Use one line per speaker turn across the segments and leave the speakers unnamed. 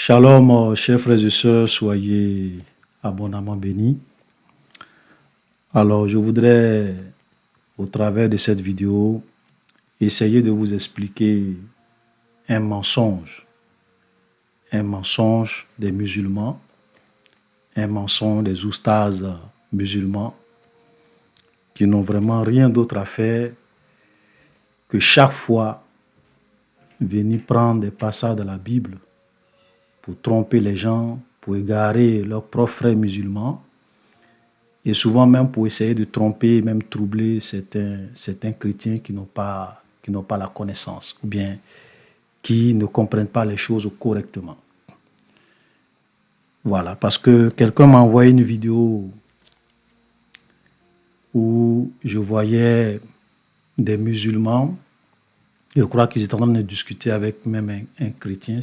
Shalom, chers frères et sœurs, soyez abondamment bénis. Alors, je voudrais, au travers de cette vidéo, essayer de vous expliquer un mensonge des musulmans, un mensonge des oustas musulmans qui n'ont vraiment rien d'autre à faire que chaque fois venir prendre des passages de la Bible pour tromper les gens, pour égarer leurs propres frères musulmans et souvent même pour essayer de tromper, même troubler certains chrétiens qui n'ont pas la connaissance ou bien qui ne comprennent pas les choses correctement. Voilà, parce que quelqu'un m'a envoyé une vidéo où je voyais des musulmans, je crois qu'ils étaient en train de discuter avec même un chrétien,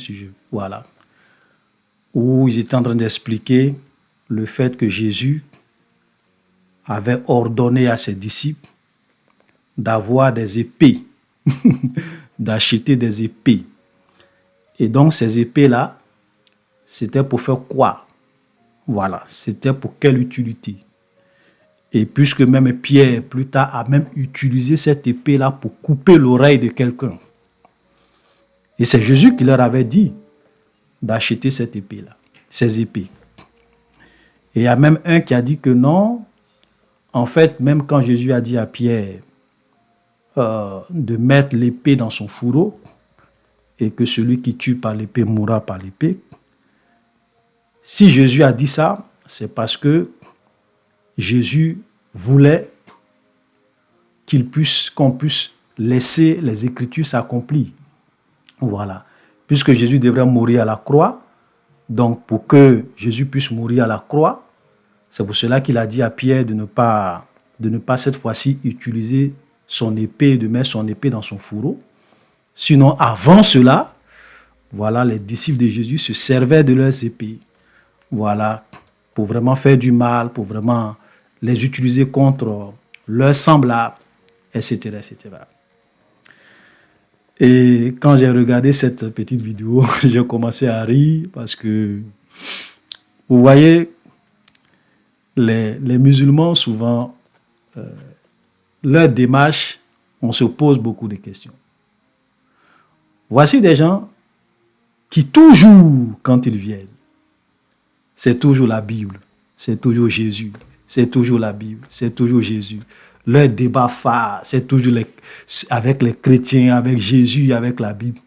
voilà, où ils étaient en train d'expliquer le fait que Jésus avait ordonné à ses disciples d'avoir des épées, d'acheter des épées. Et donc ces épées-là, c'était pour faire quoi? Voilà, c'était pour quelle utilité? Et puisque même Pierre, plus tard, a même utilisé cette épée-là pour couper l'oreille de quelqu'un. Et c'est Jésus qui leur avait dit d'acheter cette épée-là, ces épées. Et il y a même un qui a dit que non, en fait, même quand Jésus a dit à Pierre de mettre l'épée dans son fourreau et que celui qui tue par l'épée mourra par l'épée, si Jésus a dit ça, c'est parce que Jésus voulait qu'on puisse laisser les Écritures s'accomplir. Voilà. Puisque Jésus devrait mourir à la croix, donc pour que Jésus puisse mourir à la croix, c'est pour cela qu'il a dit à Pierre de ne pas cette fois-ci utiliser son épée, de mettre son épée dans son fourreau. Sinon, avant cela, voilà, les disciples de Jésus se servaient de leurs épées. Voilà, pour vraiment faire du mal, pour vraiment les utiliser contre leurs semblables, etc., etc. Et quand j'ai regardé cette petite vidéo, j'ai commencé à rire parce que, vous voyez, les musulmans, souvent, leur démarche, on se pose beaucoup de questions. Voici des gens qui toujours, quand ils viennent, c'est toujours la Bible, c'est toujours Jésus, c'est toujours la Bible, c'est toujours Jésus. Leur débat phare, c'est toujours avec les chrétiens, avec Jésus, avec la Bible.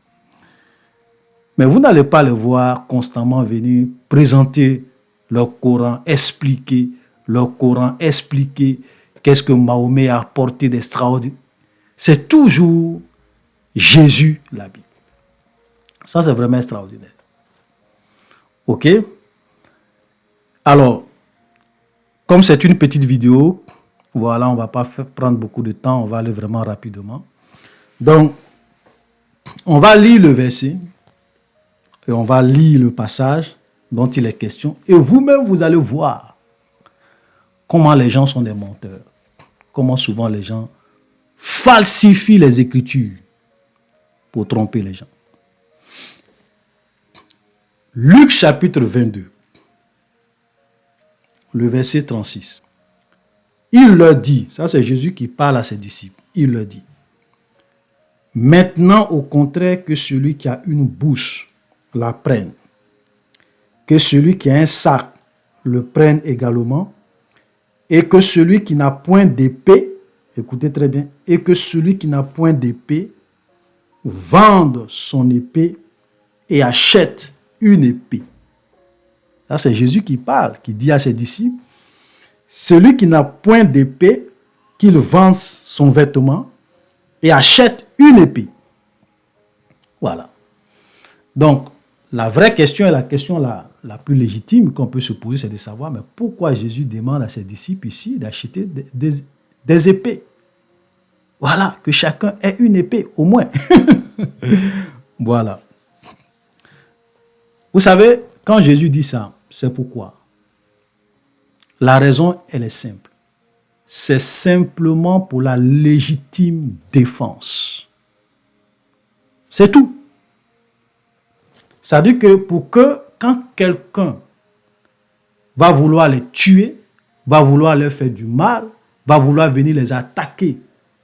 Mais vous n'allez pas les voir constamment venir présenter leur Coran, expliquer leur Coran, expliquer qu'est-ce que Mahomet a apporté d'extraordinaire. C'est toujours Jésus, la Bible. Ça, c'est vraiment extraordinaire. OK? Alors, comme c'est une petite vidéo, voilà, on ne va pas prendre beaucoup de temps, on va aller vraiment rapidement. Donc, on va lire le verset et on va lire le passage dont il est question. Et vous-même, vous allez voir comment les gens sont des menteurs. Comment souvent les gens falsifient les Écritures pour tromper les gens. Luc chapitre 22, le verset 36. Il leur dit, ça c'est Jésus qui parle à ses disciples, il leur dit, maintenant au contraire que celui qui a une bouche la prenne, que celui qui a un sac le prenne également, et que celui qui n'a point d'épée, écoutez très bien, et que celui qui n'a point d'épée vende son épée et achète une épée. Ça c'est Jésus qui parle, qui dit à ses disciples, celui qui n'a point d'épée, qu'il vende son vêtement et achète une épée. Voilà. Donc, la vraie question et la question la plus légitime qu'on peut se poser, c'est de savoir, mais pourquoi Jésus demande à ses disciples ici d'acheter des épées? Voilà, que chacun ait une épée, au moins. Voilà. Vous savez, quand Jésus dit ça, c'est pourquoi? La raison, elle est simple. C'est simplement pour la légitime défense. C'est tout. C'est-à-dire que quand quelqu'un va vouloir les tuer, va vouloir leur faire du mal, va vouloir venir les attaquer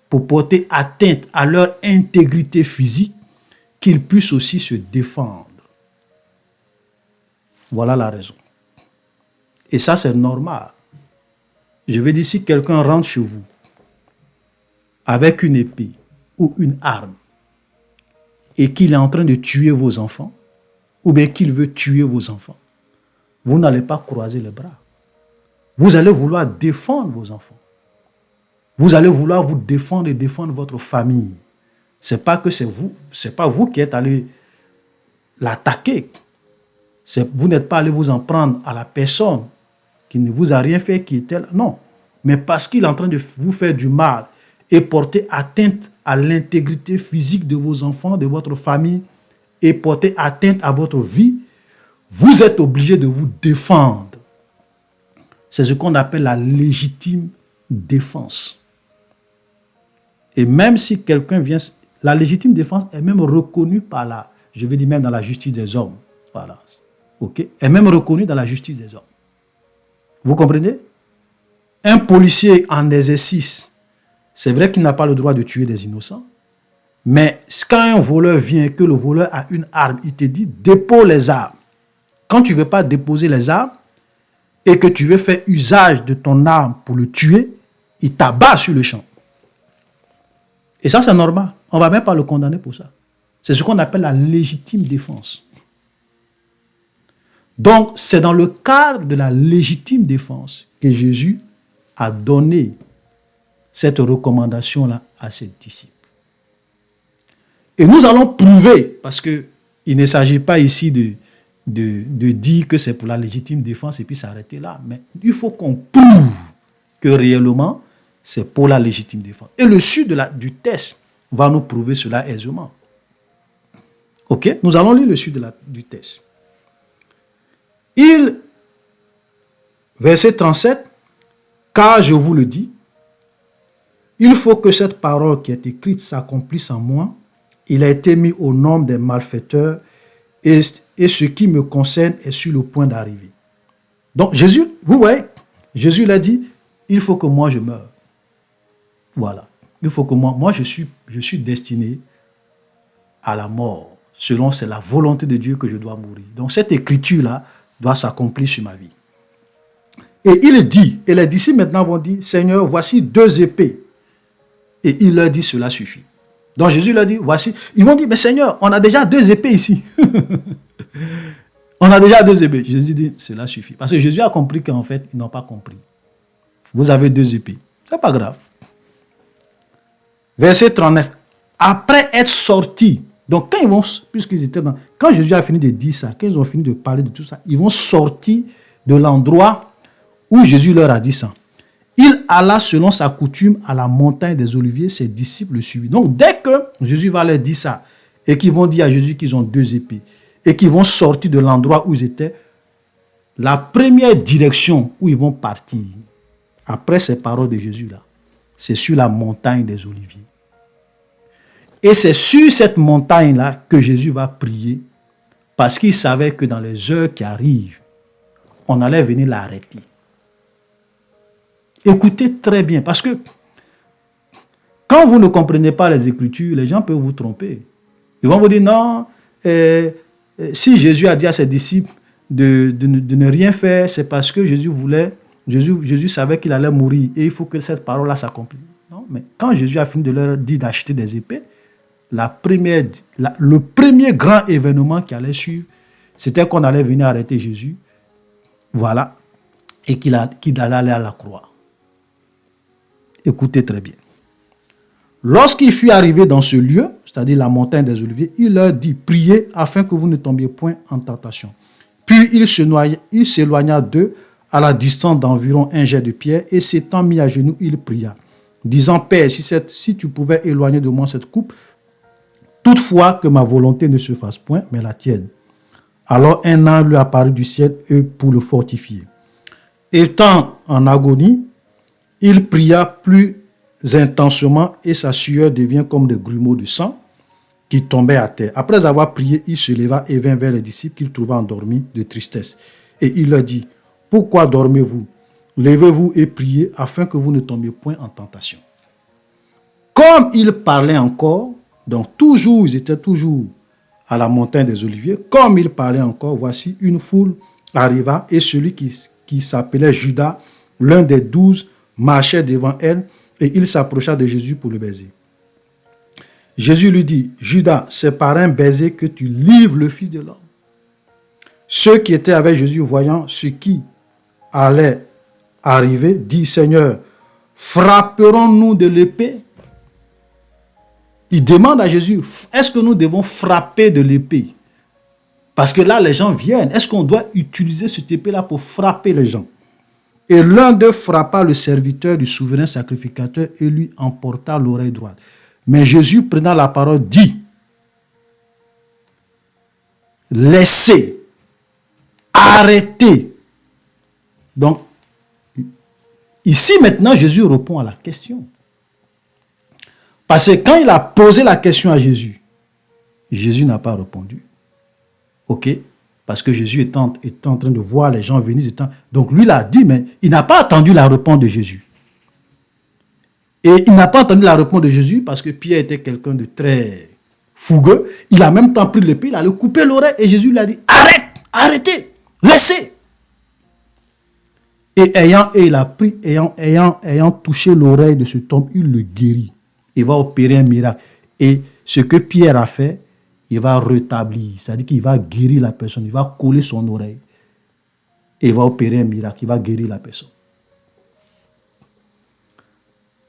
pour porter atteinte à leur intégrité physique, qu'ils puissent aussi se défendre. Voilà la raison. Et ça, c'est normal. Je veux dire, si quelqu'un rentre chez vous avec une épée ou une arme et qu'il est en train de tuer vos enfants, ou bien qu'il veut tuer vos enfants, vous n'allez pas croiser les bras. Vous allez vouloir défendre vos enfants. Vous allez vouloir vous défendre et défendre votre famille. C'est pas vous qui êtes allé l'attaquer. Vous n'êtes pas allé vous en prendre à la personne qui ne vous a rien fait, qui était là. Non. Mais parce qu'il est en train de vous faire du mal et porter atteinte à l'intégrité physique de vos enfants, de votre famille, et porter atteinte à votre vie, vous êtes obligé de vous défendre. C'est ce qu'on appelle la légitime défense. Et même si quelqu'un vient... La légitime défense est même reconnue par je vais dire même dans la justice des hommes. Voilà. OK? Est même reconnue dans la justice des hommes. Vous comprenez? Un policier en exercice, c'est vrai qu'il n'a pas le droit de tuer des innocents, mais quand un voleur vient et que le voleur a une arme, il te dit dépose les armes. Quand tu ne veux pas déposer les armes et que tu veux faire usage de ton arme pour le tuer, il t'abat sur le champ. Et ça, c'est normal. On ne va même pas le condamner pour ça. C'est ce qu'on appelle la légitime défense. Donc, c'est dans le cadre de la légitime défense que Jésus a donné cette recommandation-là à ses disciples. Et nous allons prouver, parce qu'il ne s'agit pas ici de dire que c'est pour la légitime défense et puis s'arrêter là. Mais il faut qu'on prouve que réellement, c'est pour la légitime défense. Et le su du test va nous prouver cela aisément. Ok? Nous allons lire le su du test. Verset 37, car je vous le dis, il faut que cette parole qui est écrite s'accomplisse en moi. Il a été mis au nombre des malfaiteurs et ce qui me concerne est sur le point d'arriver. Donc Jésus, vous voyez, Jésus l'a dit, il faut que moi je meure. Voilà. Il faut que moi je suis destiné à la mort. Selon c'est la volonté de Dieu que je dois mourir. Donc cette écriture-là doit s'accomplir sur ma vie. Et il dit, et les disciples maintenant vont dire, Seigneur, voici 2 épées. Et il leur dit, cela suffit. Donc Jésus leur dit, voici. Ils vont dire, mais Seigneur, on a déjà 2 épées ici. On a déjà 2 épées. Jésus dit, cela suffit. Parce que Jésus a compris qu'en fait, ils n'ont pas compris. Vous avez 2 épées. Ce n'est pas grave. Verset 39. Après être sortis, donc quand Jésus a fini de dire ça, quand ils ont fini de parler de tout ça, ils vont sortir de l'endroit où Jésus leur a dit ça. Il alla selon sa coutume à la montagne des Oliviers, ses disciples le suivirent. Donc dès que Jésus va leur dire ça, et qu'ils vont dire à Jésus qu'ils ont 2 épées, et qu'ils vont sortir de l'endroit où ils étaient, la première direction où ils vont partir, après ces paroles de Jésus-là, c'est sur la montagne des Oliviers. Et c'est sur cette montagne-là que Jésus va prier, parce qu'il savait que dans les heures qui arrivent, on allait venir l'arrêter. Écoutez très bien, parce que quand vous ne comprenez pas les Écritures, les gens peuvent vous tromper. Ils vont vous dire, non, si Jésus a dit à ses disciples de ne rien faire, c'est parce que Jésus savait qu'il allait mourir et il faut que cette parole-là s'accomplisse. Non, mais quand Jésus a fini de leur dire d'acheter des épées, le premier grand événement qui allait suivre, c'était qu'on allait venir arrêter Jésus, voilà, et qu'il allait aller à la croix. Écoutez très bien. Lorsqu'il fut arrivé dans ce lieu, c'est-à-dire la montagne des Oliviers, il leur dit, priez afin que vous ne tombiez point en tentation. Puis il s'éloigna d'eux à la distance d'environ 1 jet de pierre et s'étant mis à genoux, il pria, disant, Père, si tu pouvais éloigner de moi cette coupe, toutefois que ma volonté ne se fasse point, mais la tienne. Alors un ange lui apparut du ciel pour le fortifier. Étant en agonie, il pria plus intensément et sa sueur devient comme des grumeaux de sang. qui tombait à terre. Après avoir prié, il se leva et vint vers les disciples qu'il trouva endormis de tristesse. Et il leur dit, pourquoi dormez-vous? Levez-vous et priez afin que vous ne tombiez point en tentation. Comme il parlait encore, donc toujours, ils étaient toujours à la montagne des Oliviers, comme il parlait encore, voici une foule arriva et celui qui s'appelait Judas, l'un des 12, marchait devant elle et il s'approcha de Jésus pour le baiser. Jésus lui dit, Judas, c'est par un baiser que tu livres le Fils de l'homme. Ceux qui étaient avec Jésus, voyant ce qui allait arriver, dit, Seigneur, frapperons-nous de l'épée? Il demande à Jésus, est-ce que nous devons frapper de l'épée? Parce que là, les gens viennent. Est-ce qu'on doit utiliser cette épée-là pour frapper les gens? Et l'un d'eux frappa le serviteur du souverain sacrificateur et lui emporta l'oreille droite. Mais Jésus, prenant la parole, dit, laissez, arrêtez. Donc, ici maintenant, Jésus répond à la question. Parce que quand il a posé la question à Jésus, Jésus n'a pas répondu. Ok? Parce que Jésus est en train de voir les gens venir. Donc lui, il a dit, mais il n'a pas attendu la réponse de Jésus. Et il n'a pas entendu la réponse de Jésus parce que Pierre était quelqu'un de très fougueux. Il a même temps pris l'épée, il allait couper l'oreille et Jésus lui a dit, arrêtez, laissez. Et il a pris, ayant touché l'oreille de cet homme, il le guérit. Il va opérer un miracle. Et ce que Pierre a fait, il va rétablir. C'est-à-dire qu'il va guérir la personne. Il va coller son oreille. Et il va opérer un miracle. Il va guérir la personne.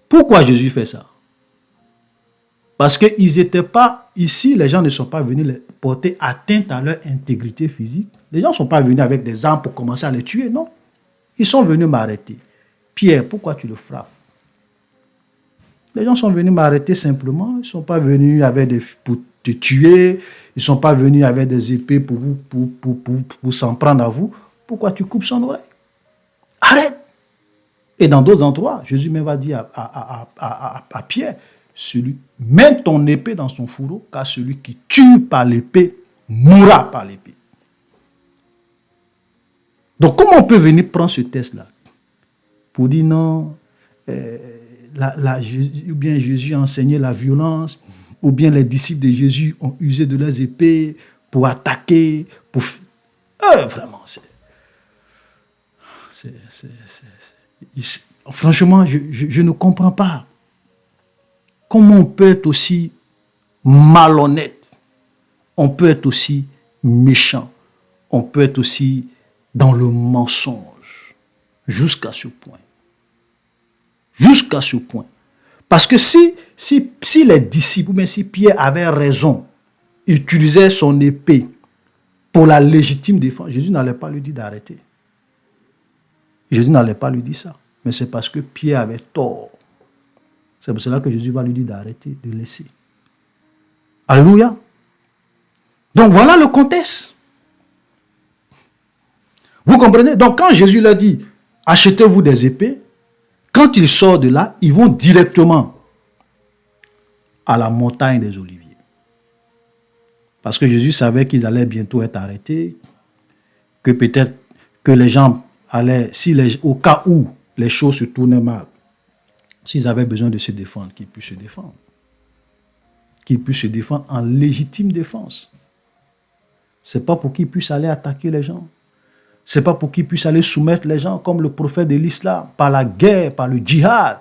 Pourquoi Jésus fait ça? Parce qu'ils n'étaient pas ici, les gens ne sont pas venus porter atteinte à leur intégrité physique. Les gens ne sont pas venus avec des armes pour commencer à les tuer, non. Ils sont venus m'arrêter. Pierre, pourquoi tu le frappes? Les gens sont venus m'arrêter simplement. Ils ne sont pas venus pour te tuer. Ils ne sont pas venus avec des épées pour s'en prendre à vous. Pourquoi tu coupes son oreille? Arrête! Et dans d'autres endroits, Jésus même va dire à Pierre, mets ton épée dans son fourreau, car celui qui tue par l'épée mourra par l'épée. Donc comment on peut venir prendre ce test-là pour dire non, ou bien Jésus a enseigné la violence, ou bien les disciples de Jésus ont usé de leurs épées pour attaquer, vraiment, franchement, je ne comprends pas. Comment on peut être aussi malhonnête? On peut être aussi méchant. On peut être aussi dans le mensonge. Jusqu'à ce point. Jusqu'à ce point. Parce que si les disciples, ou bien si Pierre avait raison, utilisait son épée pour la légitime défense, Jésus n'allait pas lui dire d'arrêter. Jésus n'allait pas lui dire ça. Mais c'est parce que Pierre avait tort. C'est pour cela que Jésus va lui dire d'arrêter, de laisser. Alléluia. Donc voilà le contexte. Vous comprenez? Donc quand Jésus leur dit, achetez-vous des épées, quand ils sortent de là, ils vont directement à la montagne des Oliviers. Parce que Jésus savait qu'ils allaient bientôt être arrêtés, que peut-être que les gens allaient, au cas où les choses se tournaient mal, s'ils avaient besoin de se défendre, qu'ils puissent se défendre. Qu'ils puissent se défendre en légitime défense. Ce n'est pas pour qu'ils puissent aller attaquer les gens. Ce n'est pas pour qu'ils puissent aller soumettre les gens comme le prophète de l'islam, par la guerre, par le djihad.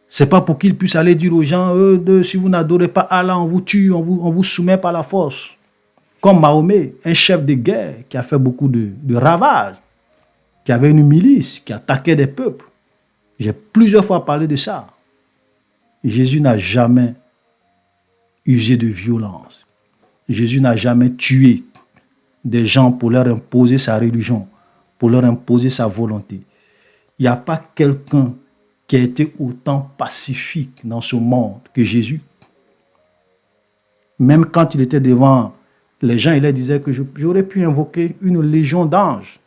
Ce n'est pas pour qu'ils puissent aller dire aux gens, si vous n'adorez pas Allah, on vous tue, on vous soumet par la force. Comme Mahomet, un chef de guerre qui a fait beaucoup de ravages, qui avait une milice, qui attaquait des peuples. J'ai plusieurs fois parlé de ça. Jésus n'a jamais usé de violence. Jésus n'a jamais tué des gens pour leur imposer sa religion, pour leur imposer sa volonté. Il n'y a pas quelqu'un qui a été autant pacifique dans ce monde que Jésus. Même quand il était devant les gens, il leur disait que j'aurais pu invoquer une légion d'anges.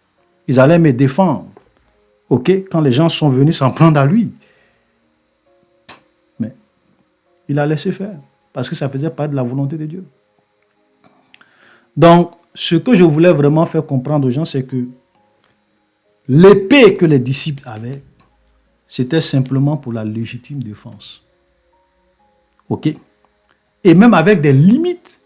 Ils allaient me défendre. Ok, quand les gens sont venus s'en prendre à lui. Mais il a laissé faire. parce que ça faisait partie de la volonté de Dieu. Donc, ce que je voulais vraiment faire comprendre aux gens, c'est que l'épée que les disciples avaient, c'était simplement pour la légitime défense. OK? Et même avec des limites.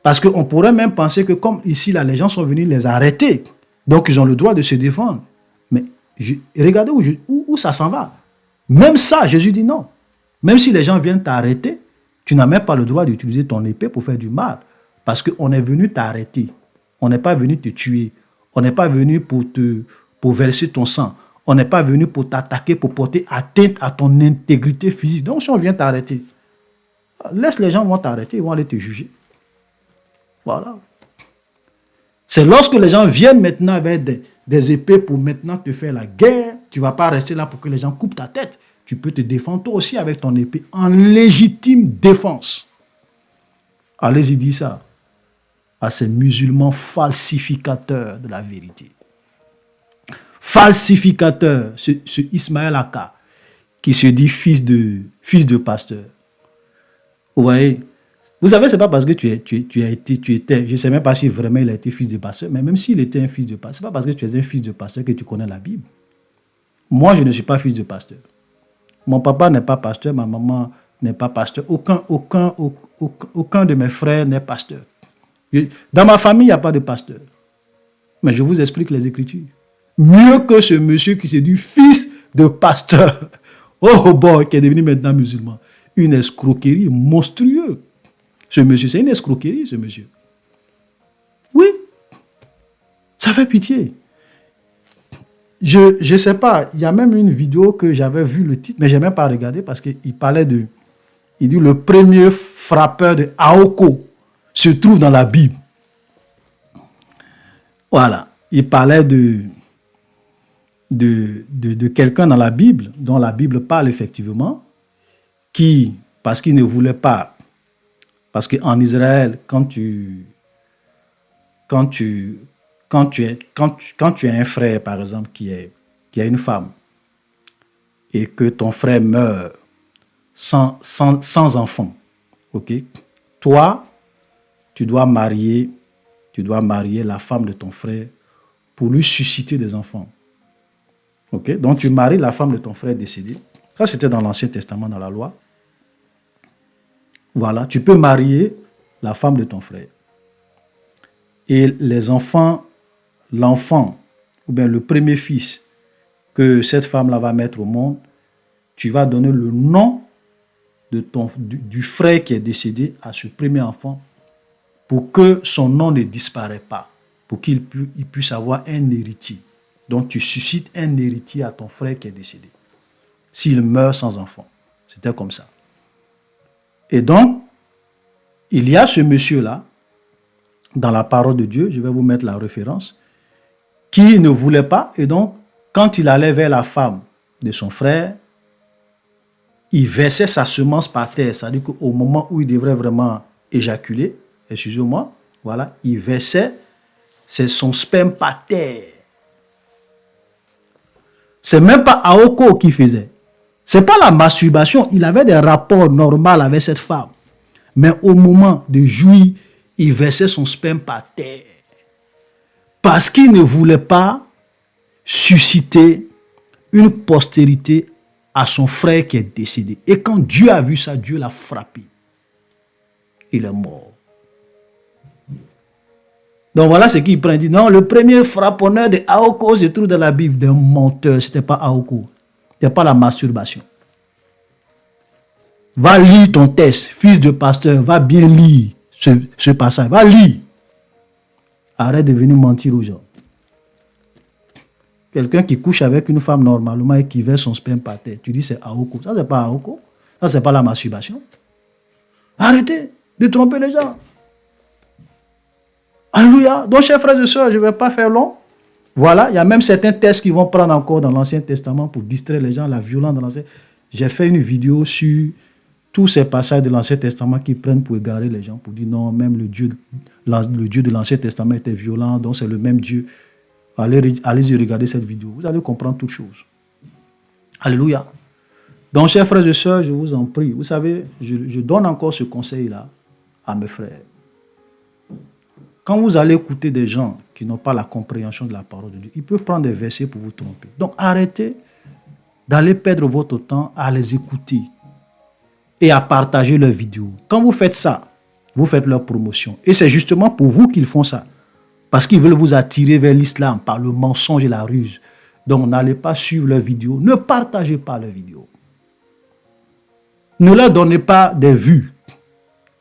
Parce qu'on pourrait même penser que comme ici, là, les gens sont venus les arrêter. Donc, ils ont le droit de se défendre. Mais regardez où ça s'en va. Même ça, Jésus dit non. Même si les gens viennent t'arrêter, tu n'as même pas le droit d'utiliser ton épée pour faire du mal. Parce qu'on est venu t'arrêter. On n'est pas venu te tuer. On n'est pas venu pour verser ton sang. On n'est pas venu pour t'attaquer, pour porter atteinte à ton intégrité physique. Donc, si on vient t'arrêter, laisse les gens vont t'arrêter, ils vont aller te juger. Voilà. C'est lorsque les gens viennent maintenant avec des épées pour maintenant te faire la guerre, tu ne vas pas rester là pour que les gens coupent ta tête. Tu peux te défendre toi aussi avec ton épée en légitime défense. Allez-y dire ça à ces musulmans falsificateurs de la vérité. Falsificateur, ce Ismaël Aka, qui se dit fils de pasteur. Vous voyez, vous savez, ce n'est pas parce que tu étais, je ne sais même pas si vraiment il a été fils de pasteur, mais même s'il était un fils de pasteur, ce n'est pas parce que tu es un fils de pasteur que tu connais la Bible. Moi, je ne suis pas fils de pasteur. Mon papa n'est pas pasteur, ma maman n'est pas pasteur. Aucun de mes frères n'est pasteur. Dans ma famille, il n'y a pas de pasteur. Mais je vous explique les Écritures. Mieux que ce monsieur qui s'est dit fils de pasteur. Oh boy, qui est devenu maintenant musulman. Une escroquerie monstrueuse. Ce monsieur, c'est une escroquerie, ce monsieur. Oui, ça fait pitié. Je ne sais pas, il y a même une vidéo que j'avais vu le titre, mais je n'ai même pas regardé parce qu'il parlait de... Il dit le premier frappeur de Aoko se trouve dans la Bible. Voilà, il parlait de quelqu'un dans la Bible, dont la Bible parle effectivement, qui, parce qu'il ne voulait pas, parce qu'en Israël, quand tu es un frère, par exemple, qui a une femme, et que ton frère meurt sans enfant, ok? Toi, tu dois marier la femme de ton frère pour lui susciter des enfants. Ok? Donc, tu maries la femme de ton frère décédé. Ça, c'était dans l'Ancien Testament, dans la loi. Voilà, tu peux marier la femme de ton frère. Et les enfants, l'enfant, ou bien le premier fils que cette femme-là va mettre au monde, tu vas donner le nom du frère qui est décédé à ce premier enfant pour que son nom ne disparaisse pas, pour qu'il puisse avoir un héritier. Donc tu suscites un héritier à ton frère qui est décédé. S'il meurt sans enfant. C'était comme ça. Et donc, il y a ce monsieur-là, dans la parole de Dieu, je vais vous mettre la référence, qui ne voulait pas, et donc, quand il allait vers la femme de son frère, il versait sa semence par terre, c'est-à-dire qu'au moment où il devrait vraiment éjaculer, excusez-moi, voilà, il versait son sperme par terre. C'est même pas Aoko qui faisait. C'est pas la masturbation, il avait des rapports normaux avec cette femme. Mais au moment de jouir, il versait son sperme par terre. Parce qu'il ne voulait pas susciter une postérité à son frère qui est décédé. Et quand Dieu a vu ça, Dieu l'a frappé. Il est mort. Donc voilà ce qu'il prend. Il dit non, le premier frapponneur de Aoko se trouve dans la Bible. D'un menteur, ce n'était pas Aoko. Ce n'était pas la masturbation. Va lire ton texte, fils de pasteur, va bien lire ce passage. Va lire. Arrête de venir mentir aux gens. Quelqu'un qui couche avec une femme normalement et qui verse son sperme par terre, tu dis c'est Aoko. Ça, c'est pas Aoko. Ça, c'est pas la masturbation. Arrêtez de tromper les gens. Alléluia. Donc, chers frères et sœurs, je ne vais pas faire long. Voilà, il y a même certains textes qui vont prendre encore dans l'Ancien Testament pour distraire les gens, la violence dans l'Ancien. J'ai fait une vidéo sur tous ces passages de l'Ancien Testament qui prennent pour égarer les gens, pour dire non, même le Dieu de l'Ancien Testament était violent, donc c'est le même Dieu. Allez-y regarder cette vidéo, vous allez comprendre toutes choses. Alléluia. Donc, chers frères et sœurs, je vous en prie, vous savez, je donne encore ce conseil-là à mes frères. Quand vous allez écouter des gens qui n'ont pas la compréhension de la parole de Dieu, ils peuvent prendre des versets pour vous tromper. Donc, arrêtez d'aller perdre votre temps à les écouter et à partager leurs vidéos. Quand vous faites ça, vous faites leur promotion. Et c'est justement pour vous qu'ils font ça. Parce qu'ils veulent vous attirer vers l'islam par le mensonge et la ruse. Donc, n'allez pas suivre leurs vidéos. Ne partagez pas leurs vidéos. Ne leur donnez pas des vues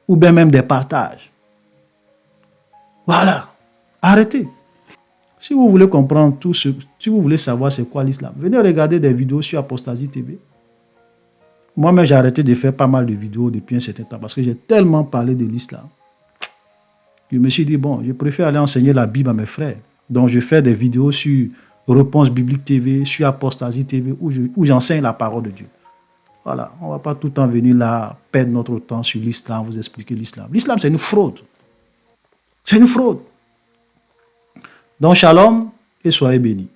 ou bien même des partages. Voilà. Arrêtez. Si vous voulez comprendre tout ce, si vous voulez savoir c'est quoi l'islam, venez regarder des vidéos sur Apostasie TV. Moi-même, j'ai arrêté de faire pas mal de vidéos depuis un certain temps parce que j'ai tellement parlé de l'islam. Je me suis dit, bon, je préfère aller enseigner la Bible à mes frères. Donc, je fais des vidéos sur Réponse Biblique TV, sur Apostasie TV, où j'enseigne la parole de Dieu. Voilà, on ne va pas tout le temps venir là, perdre notre temps sur l'islam, vous expliquer l'islam. L'islam, c'est une fraude. C'est une fraude. Donc, shalom et soyez bénis.